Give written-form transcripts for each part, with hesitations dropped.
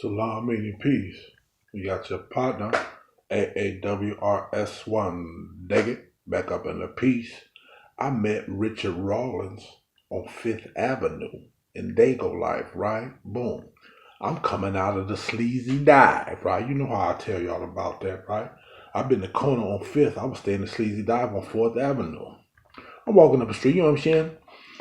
Salam meaning peace. You got your partner, aawrs1, dig it, back up in the piece. I met Richard Rollins on 5th Avenue in Dago Life, right? Boom. I'm coming out of the sleazy dive, right? You know how I tell y'all about that, right? I've been the corner on 5th. I was staying in the sleazy dive on 4th Avenue. I'm walking up the street, you know what I'm saying?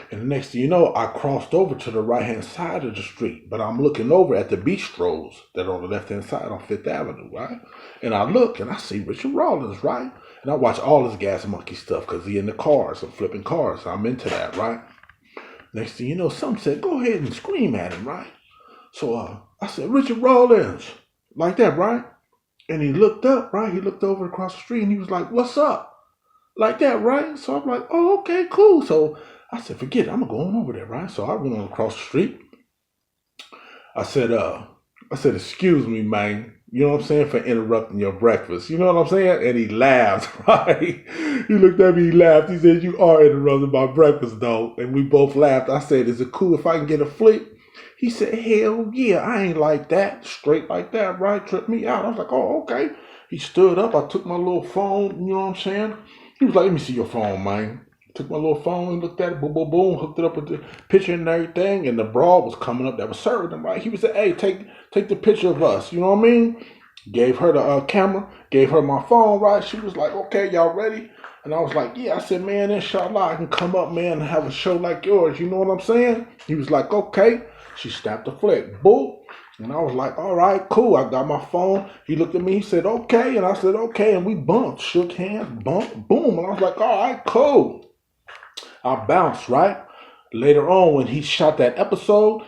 And the next thing you know, I crossed over to the right-hand side of the street, but I'm looking over at the bistros that are on the left-hand side on 5th Avenue, right? And I look and I see Richard Rollins, right? And I watch all his gas monkey stuff because he in the cars and flipping cars. I'm into that, right? Next thing you know, some said, go ahead and scream at him, right? So I said, Richard Rollins, like that, right? And he looked up, right? He looked over across the street and he was like, what's up? Like that, right? So I'm like, oh, okay, cool. So I said, forget it, I'm gonna go on over there, right? So I went on across the street. I said, excuse me, man. You know what I'm saying, for interrupting your breakfast. You know what I'm saying? And he laughed, right? He looked at me, he laughed. He said, you are interrupting my breakfast, though. And we both laughed. I said, is it cool if I can get a flip? He said, hell yeah, I ain't like that. Straight like that, right? Tripped me out. I was like, oh, okay. He stood up. I took my little phone, you know what I'm saying? He was like, let me see your phone, man. Took my little phone and looked at it, boom, boom, boom, hooked it up with the picture and everything, and the broad was coming up that was serving him, right? He was like, hey, take the picture of us, you know what I mean? Gave her the camera, gave her my phone, right? She was like, okay, y'all ready? And I was like, yeah. I said, man, inshallah, I can come up, man, and have a show like yours, you know what I'm saying? He was like, okay. She snapped the flick, boom. And I was like, all right, cool. I got my phone. He looked at me, he said, okay. And I said, okay. And we bumped, shook hands, bumped, boom. And I was like, all right, cool. I bounced, right? Later on, when he shot that episode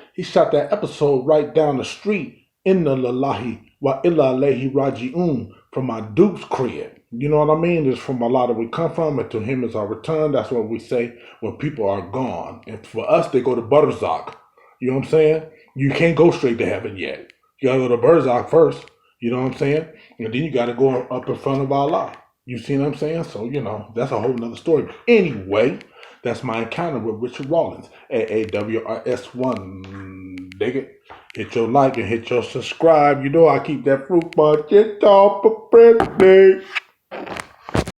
right down the street, Inna lillahi wa illa ilayhi raji'un, from my Duke's crib. You know what I mean? It's from Allah that we come from, and to him is our return. That's what we say when people are gone. And for us, they go to Barzakh. You know what I'm saying? You can't go straight to heaven yet. You gotta go to Barzakh first. You know what I'm saying? And then you gotta go up in front of Allah. You see what I'm saying? So, you know, that's a whole nother story. Anyway, that's my encounter with Richard Rollins, aawrs1. Dig it? Hit your like and hit your subscribe. You know I keep that fruit bar just off for birthday.